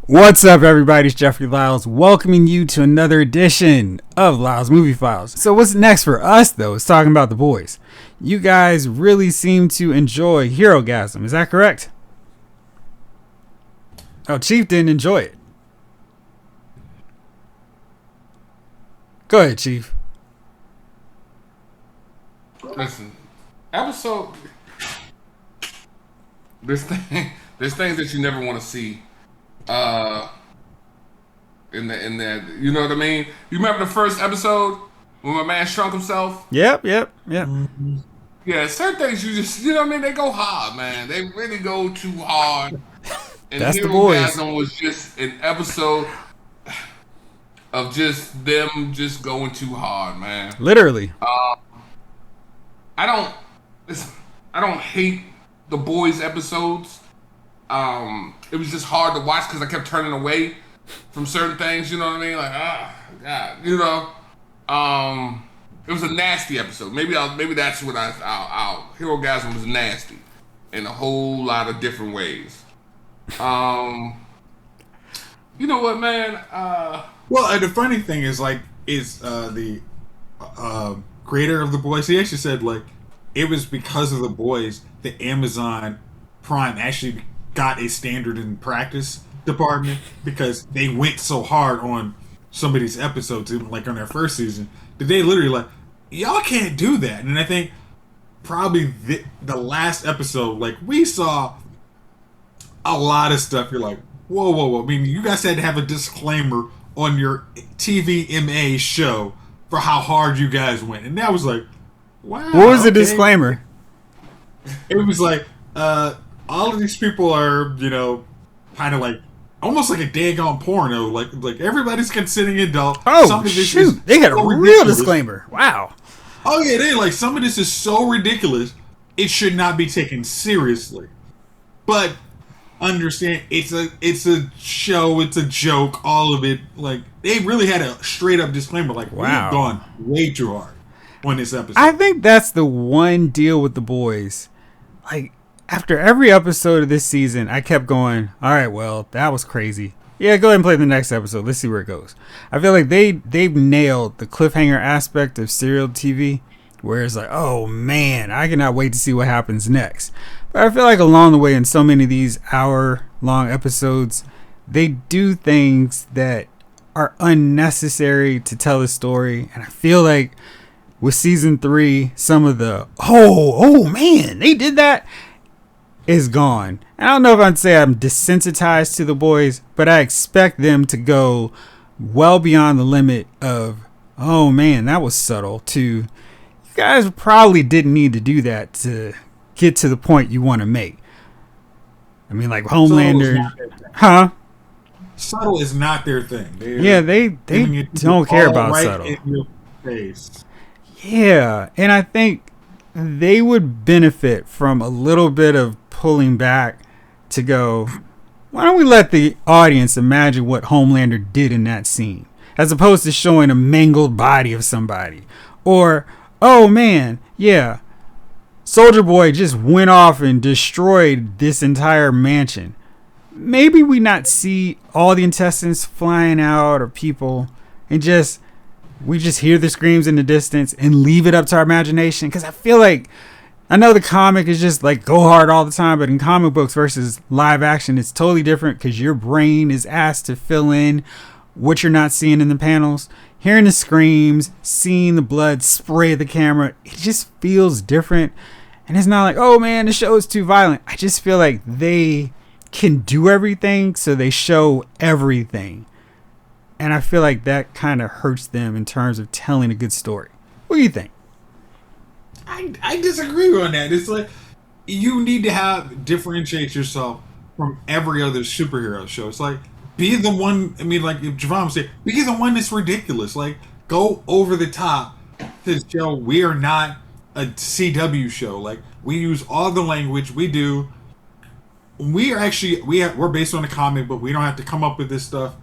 What's up, everybody? It's Jeffrey Lyles welcoming you to another edition of Lyles Movie Files. So what's next for us, though, is talking about The Boys. You guys really seem to enjoy Herogasm. Is that correct? Oh, Chief didn't enjoy it. Go ahead, Chief. Listen, episode. There's things that you never want to see. In the, you know what I mean? You remember the first episode when my man shrunk himself? Yep. Yeah, certain things you know what I mean? They go hard, man. They really go too hard. And That's the Boys. Herogasm was just an episode of just them just going too hard, man. Literally. I don't hate the Boys episodes. It was just hard to watch because I kept turning away from certain things. You know what I mean? Like, God, you know. It was a nasty episode. Maybe that's what I'll Herogasm was nasty in a whole lot of different ways. You know what, man? Well, the funny thing is, the creator of The Boys, he actually said, it was because of The Boys that Amazon Prime actually got a standard and practice department, because they went so hard on some of these episodes, even on their first season, that they literally y'all can't do that. And I think probably the last episode, we saw a lot of stuff. You're like, whoa. I mean, you guys had to have a disclaimer on your TVMA show for how hard you guys went. And that was like, wow. What was the disclaimer? It was all of these people are, kind of almost like a daggone porno. Like everybody's consenting adult. Oh, some of this shoot. They had a real disclaimer. Wow. Oh, yeah, they some of this is so ridiculous, it should not be taken seriously. But understand, it's a show, it's a joke, all of it. They really had a straight up disclaimer. Wow. We've gone way too hard on this episode. I think that's the one deal with The Boys. After every episode of this season, I kept going, all right, well, that was crazy. Yeah, go ahead and play the next episode. Let's see where it goes. I feel like they've nailed the cliffhanger aspect of serial TV, where it's oh man, I cannot wait to see what happens next. But I feel like along the way in so many of these hour-long episodes, they do things that are unnecessary to tell a story. And I feel like with season 3, some of the, oh man, they did that, is gone. I don't know if I'd say I'm desensitized to The Boys, but I expect them to go well beyond the limit of, oh man, that was subtle, to, you guys probably didn't need to do that to get to the point you want to make. I mean, Homelander, huh? Subtle is not their thing. They don't care about right subtle. In your face. Yeah, and I think they would benefit from a little bit of pulling back to go, why don't we let the audience imagine what Homelander did in that scene, as opposed to showing a mangled body of somebody, or, oh man, yeah, Soldier Boy just went off and destroyed this entire mansion. Maybe we not see all the intestines flying out or people, and we just hear the screams in the distance and leave it up to our imagination. Because I feel I know the comic is just go hard all the time, but in comic books versus live action, it's totally different, because your brain is asked to fill in what you're not seeing in the panels. Hearing the screams, seeing the blood spray the camera, it just feels different. And it's not oh man, the show is too violent. I just feel like they can do everything, so they show everything. And I feel like that kind of hurts them in terms of telling a good story. What do you think? I disagree on that. It's you need to differentiate yourself from every other superhero show. It's be the one. I mean, if Javon said, be the one that's ridiculous. Go over the top to show we are not a CW show. We use all the language we do. We're based on a comic, but we don't have to come up with this stuff,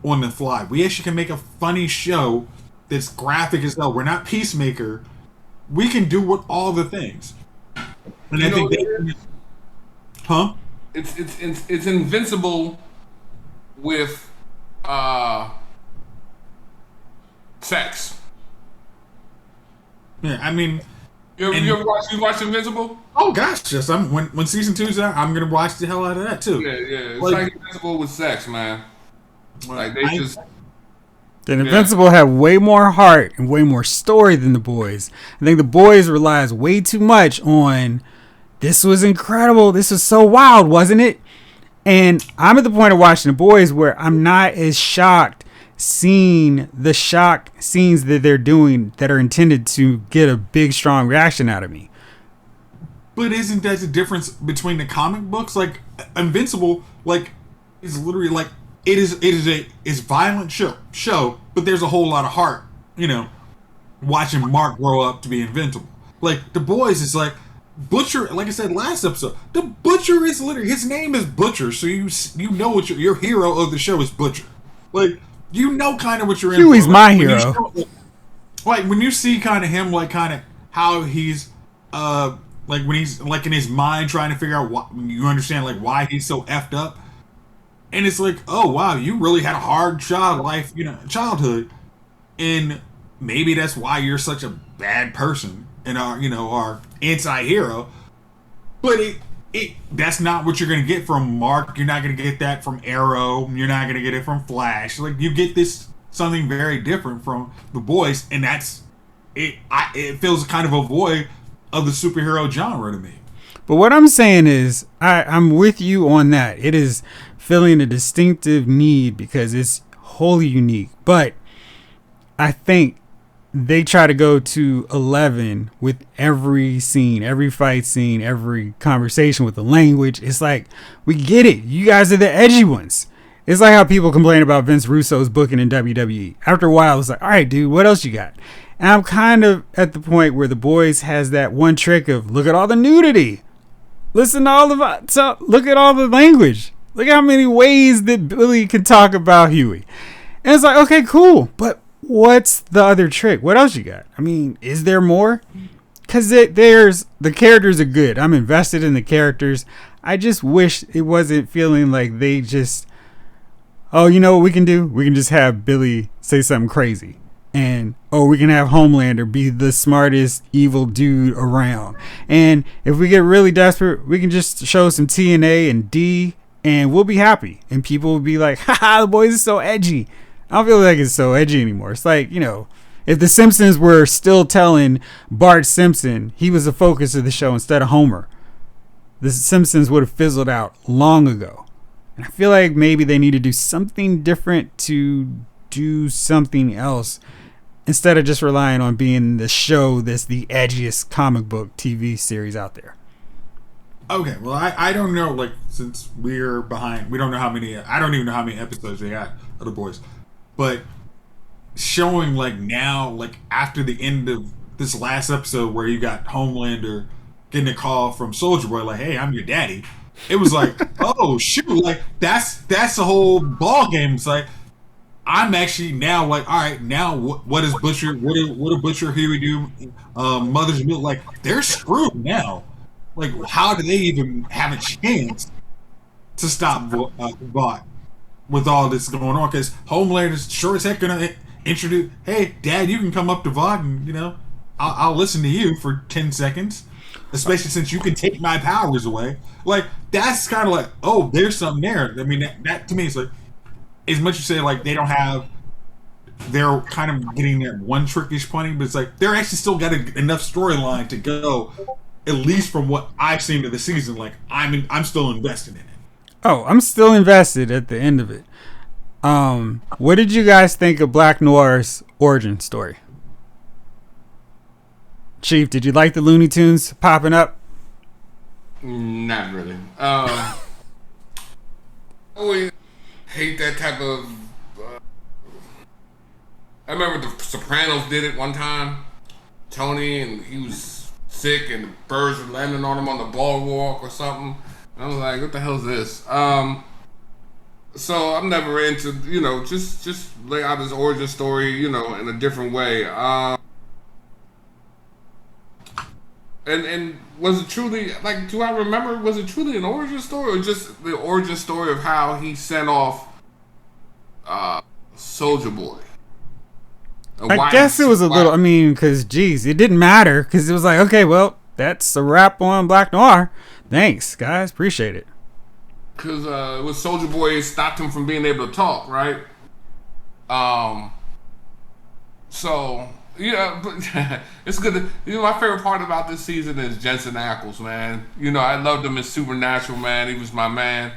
on the fly. We actually can make a funny show that's graphic as hell. We're not Peacemaker. We can do all the things. And I think it's invincible with sex. Yeah, I mean, You ever watch Invincible? oh gosh, yes. When season 2's out, I'm gonna watch the hell out of that too. Yeah. It's like Invincible with sex, man. Like they just. And Invincible had way more heart and way more story than The Boys. I think The Boys relies way too much on this was incredible. This was so wild, wasn't it? And I'm at the point of watching The Boys where I'm not as shocked seeing the shock scenes that they're doing that are intended to get a big, strong reaction out of me. But isn't that the difference between the comic books? Like Invincible, like is literally like it's violent show, but there's a whole lot of heart, watching Mark grow up to be invincible. Like The Boys is like Butcher, like I said last episode, the Butcher is literally his name is Butcher, so you know what your hero of the show is Butcher. Like kind of what you're in. Huey's for. my hero. When you see kind of him, like kind of how he's like when he's like in his mind trying to figure out what you understand, like why he's so effed up. And it's like, oh wow, you really had a hard childhood, and maybe that's why you're such a bad person and our anti-hero. But that's not what you're gonna get from Mark. You're not gonna get that from Arrow. You're not gonna get it from Flash. Like you get something very different from The Boys, and that's it. It feels kind of a void of the superhero genre to me. But what I'm saying is, I'm with you on that. It is filling a distinctive need because it's wholly unique. But I think they try to go to 11 with every scene, every fight scene, every conversation with the language. It's like, we get it. You guys are the edgy ones. It's like how people complain about Vince Russo's booking in WWE. After a while, it's like, all right, dude, what else you got? And I'm kind of at the point where The Boys has that one trick of, look at all the nudity. Listen to look at all the language. Look how many ways that Billy can talk about Huey. And it's like, okay, cool. But what's the other trick? What else you got? I mean, is there more? Because the characters are good. I'm invested in the characters. I just wish it wasn't feeling like they just, oh, you know what we can do? We can just have Billy say something crazy. And, we can have Homelander be the smartest evil dude around. And if we get really desperate, we can just show some TNA and D, and we'll be happy. And people will be like, haha, The Boys is so edgy. I don't feel like it's so edgy anymore. It's like, if the Simpsons were still telling Bart Simpson he was the focus of the show instead of Homer, the Simpsons would have fizzled out long ago. And I feel like maybe they need to do something different to do something else instead of just relying on being the show that's the edgiest comic book TV series out there. Okay, well, I don't know, like, since we're behind, we don't know how many, I don't even know how many episodes they got of The Boys, but showing, like, now, like, after the end of this last episode where you got Homelander getting a call from Soulja Boy, like, hey, I'm your daddy, it was like, oh, shoot, like, that's the whole ball game. It's like, I'm actually now like, all right, now what is Butcher? What do Butcher Huey do? Mother's Milk, like they're screwed now. Like, how do they even have a chance to stop Vought with all this going on? Because Homelander's sure as heck gonna introduce, hey, Dad, you can come up to Vought and I'll listen to you for 10 seconds, especially since you can take my powers away. Like that's kind of like, oh, there's something there. I mean, that to me is like. As much as say like they don't have, they're kind of getting that one trickish punting, but it's like they're actually still got enough storyline to go, at least from what I've seen of the season. Like I'm still invested in it. Oh, I'm still invested at the end of it. What did you guys think of Black Noir's origin story? Chief, did you like the Looney Tunes popping up? Not really. Always hate that type of. I remember the Sopranos did it one time. Tony, and he was sick, and the birds were landing on him on the boardwalk or something. And I was like, "What the hell is this?" So I'm never into just lay out his origin story in a different way. And was it truly, like, do I remember, was it truly an origin story or just the origin story of how he sent off Soldier Boy. I guess it was a little. I mean, because geez, it didn't matter because it was like, okay, well, that's a wrap on Black Noir. Thanks, guys, appreciate it. Because it was Soldier Boy, it stopped him from being able to talk, right? So yeah, but it's good. My favorite part about this season is Jensen Ackles, man. I loved him in Supernatural, man. He was my man,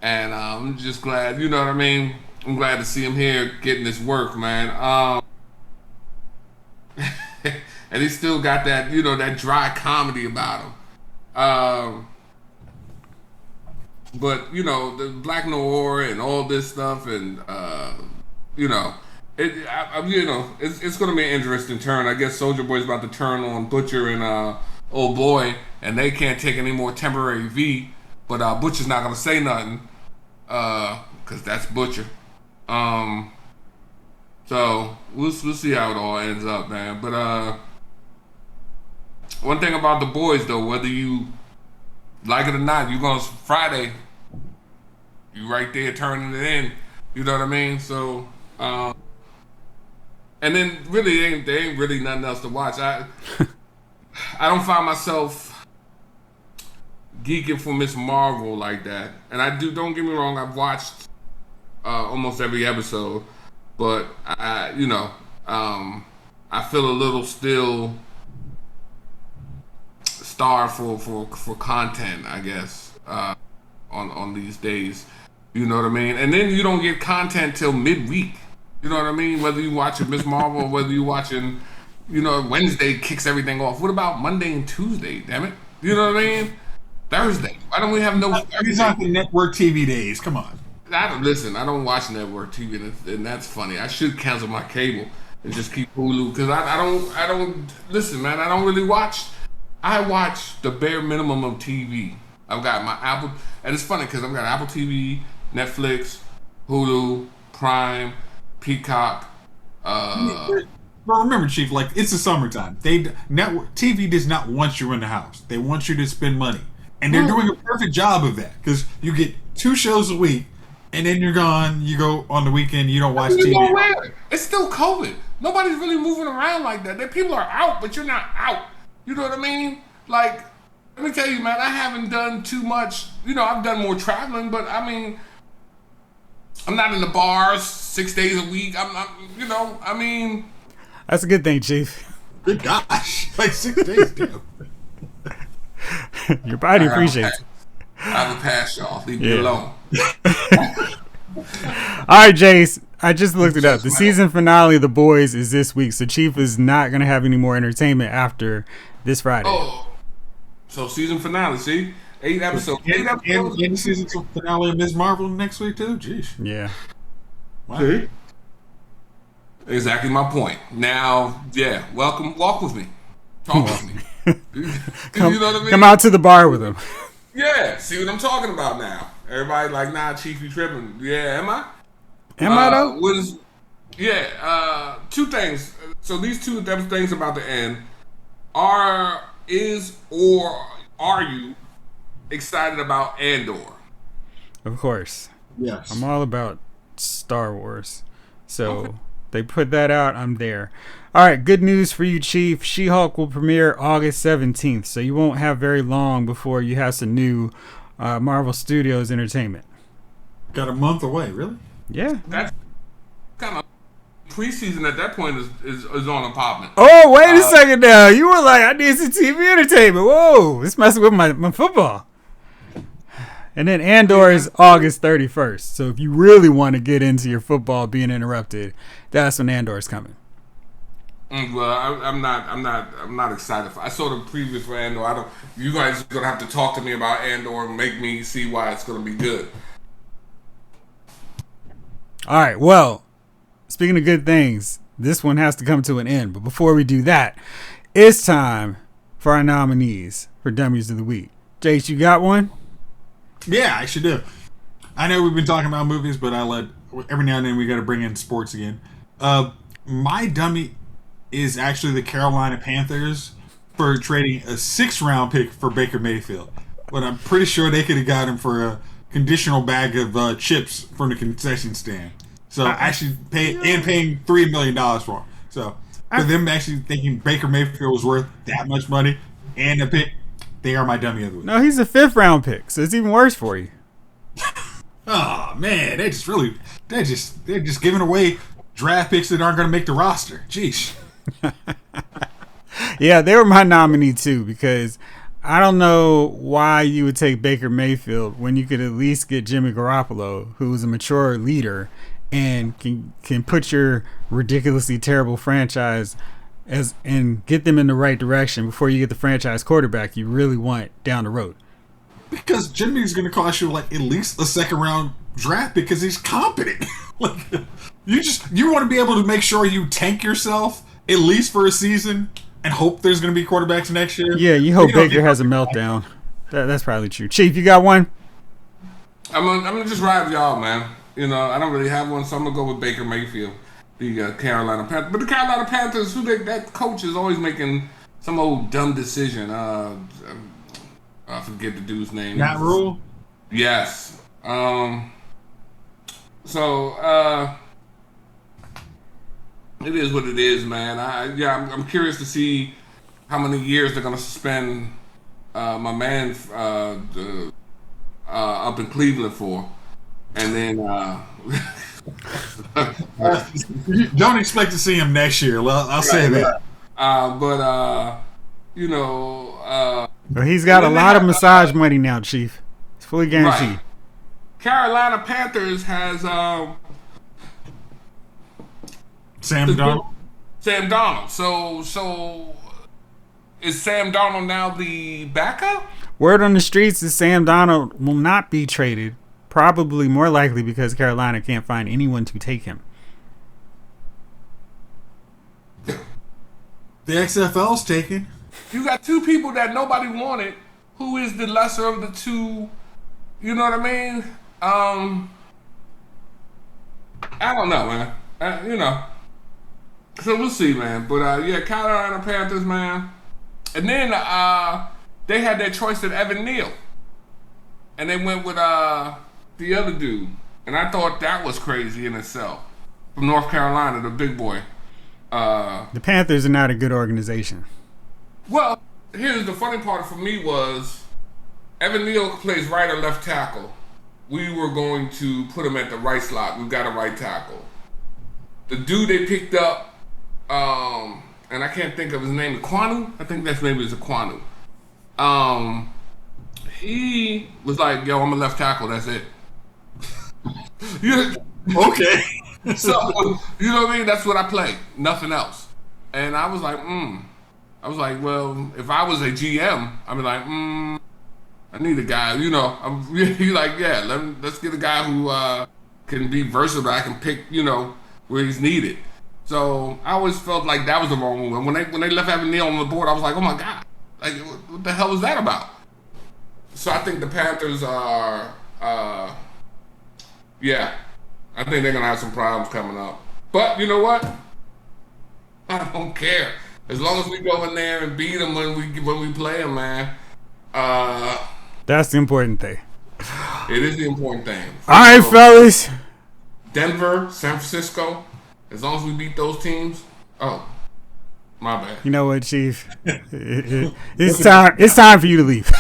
and I'm just glad. You know what I mean? I'm glad to see him here getting this work, man. And he still got that, that dry comedy about him. But the Black Noir and all this stuff, and it's going to be an interesting turn. I guess Soldier Boy's about to turn on Butcher and Old Boy, and they can't take any more temporary V. But Butcher's not going to say nothing, because that's Butcher. So we'll see how it all ends up, man. But one thing about the boys, though, whether you like it or not, you going Friday, you right there turning it in. You know what I mean? So, and then really, there ain't really nothing else to watch. I don't find myself geeking for Miss Marvel like that, and I do. Don't get me wrong, I've watched almost every episode, but I feel a little still starved for content, I guess, on these days. You know what I mean? And then you don't get content till midweek. You know what I mean? Whether you watching Miss Marvel or whether you watching, Wednesday kicks everything off. What about Monday and Tuesday? Damn it! You know what I mean? Thursday. Why don't we have no? These aren't the network TV days. Come on. I don't watch network TV, and that's funny. I should cancel my cable and just keep Hulu, because I don't listen, man. I don't really watch. I watch the bare minimum of TV. I've got my Apple, and it's funny because I've got Apple TV, Netflix, Hulu, Prime, Peacock. Well, remember, Chief, like, it's the summertime. Network TV does not want you in the house. They want you to spend money, and they're doing a perfect job of that, because you get 2 shows a week, and then you're gone. You go on the weekend. You don't watch TV. It's still COVID. Nobody's really moving around like that. People are out, but you're not out. You know what I mean? Like, let me tell you, man, I haven't done too much. I've done more traveling, but I mean, I'm not in the bars 6 days a week. I'm not, I mean. That's a good thing, Chief. Good gosh. Like 6 days, damn. Your body appreciates it. I have a pass, y'all. Leave me alone. All right, Jayce. I just looked it up. The season finale of The Boys is this week, so Chief is not going to have any more entertainment after this Friday. Oh, so season finale, see? 8 episodes. And the season finale of Ms. Marvel next week, too? Jeez. Yeah. Wow. See? Exactly my point. Now, walk with me. Talk with me. You know what I mean? Come out to the bar with him. Yeah, see what I'm talking about now. Everybody like, nah, Chief, you tripping. Yeah, am I? Am I though? 2 things. So these 2 things about the end are you excited about Andor? Of course. Yes. I'm all about Star Wars. So they put that out, I'm there. All right, good news for you, Chief. She-Hulk will premiere August 17th, so you won't have very long before you have some new Marvel Studios entertainment. Got a month away, really? Yeah. That's kind of preseason at that point is on a popping. Oh, wait a second now. You were like, I need some TV entertainment. Whoa, it's messing with my football. And then Andor is August 31st. So if you really want to get into your football being interrupted, that's when Andor is coming. Well, I'm not excited. I saw the previews for Andor. You guys are gonna have to talk to me about Andor and make me see why it's gonna be good. All right. Well, speaking of good things, this one has to come to an end. But before we do that, it's time for our nominees for Dummies of the Week. Jayce, you got one? Yeah, I should do. I know we've been talking about movies, but every now and then we got to bring in sports again. My dummy is actually the Carolina Panthers for trading a 6th-round pick for Baker Mayfield. But I'm pretty sure they could have got him for a conditional bag of chips from the concession stand. So actually paying $3 million for him. So for them actually thinking Baker Mayfield was worth that much money and a pick, they are my dummy of the week. No, he's a 5th round pick, so it's even worse for you. Oh man, they're just giving away draft picks that aren't going to make the roster. Jeez. Yeah, they were my nominee too, because I don't know why you would take Baker Mayfield when you could at least get Jimmy Garoppolo, who is a mature leader and can put your ridiculously terrible franchise and get them in the right direction before you get the franchise quarterback you really want down the road. Because Jimmy's going to cost you like at least a 2nd round draft because he's competent. Like you want to be able to make sure you tank yourself at least for a season and hope there's going to be quarterbacks next year. Yeah, you hope Baker has a meltdown. That's probably true. Chief, you got one? I'm gonna just ride with y'all, man. You know, I don't really have one, so I'm gonna go with Baker Mayfield, the Carolina Panthers. But the Carolina Panthers, that coach is always making some old dumb decision. I forget the dude's name. Matt Rule? Yes. It is what it is, man. I'm curious to see how many years they're gonna suspend my man up in Cleveland for, and then don't expect to see him next year. I'll say that. But Well, he's got a lot of massage money now, Chief. It's fully guaranteed. Right. Carolina Panthers has Sam Darnold. Sam Darnold. So is Sam Darnold now the backup? Word on the streets is Sam Darnold will not be traded. Probably more likely because Carolina can't find anyone to take him. The XFL's taken. You got 2 people that nobody wanted. Who is the lesser of the 2? You know what I mean? I don't know, man. So we'll see, man. But yeah, Carolina Panthers, man. And then they had their choice at Evan Neal, and they went with the other dude, and I thought that was crazy in itself. From North Carolina, the big boy. The Panthers are not a good organization. Well, here's the funny part for me was Evan Neal plays right or left tackle. We were going to put him at the right slot. We've got a right tackle. The dude they picked up, and I can't think of his name, Kwanu? I think that's maybe it's Kwanu. He was like, yo, I'm a left tackle, that's it. Okay. So, you know what I mean? That's what I play, nothing else. And I was like, I was like, well, if I was a GM, I'd be like, I need a guy, I'm really like, yeah, let's get a guy who can be versatile. I can pick, where he's needed. So I always felt like that was the wrong move. And when they left Evan Neal on the board, I was like, oh my God, like what the hell is that about? So I think the Panthers are, yeah, I think they're gonna have some problems coming up. But you know what? I don't care. As long as we go in there and beat them when we play them, man. That's the important thing. It is the important thing. All right, fellas. Denver, San Francisco. As long as we beat those teams. Oh, my bad. You know what, Chief? It's time. It's time for you to leave.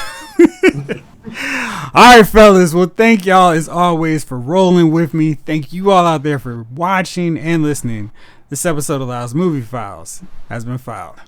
All right, fellas. Well, thank y'all as always for rolling with me. Thank you all out there for watching and listening. This episode of Lyle's Movie Files has been filed.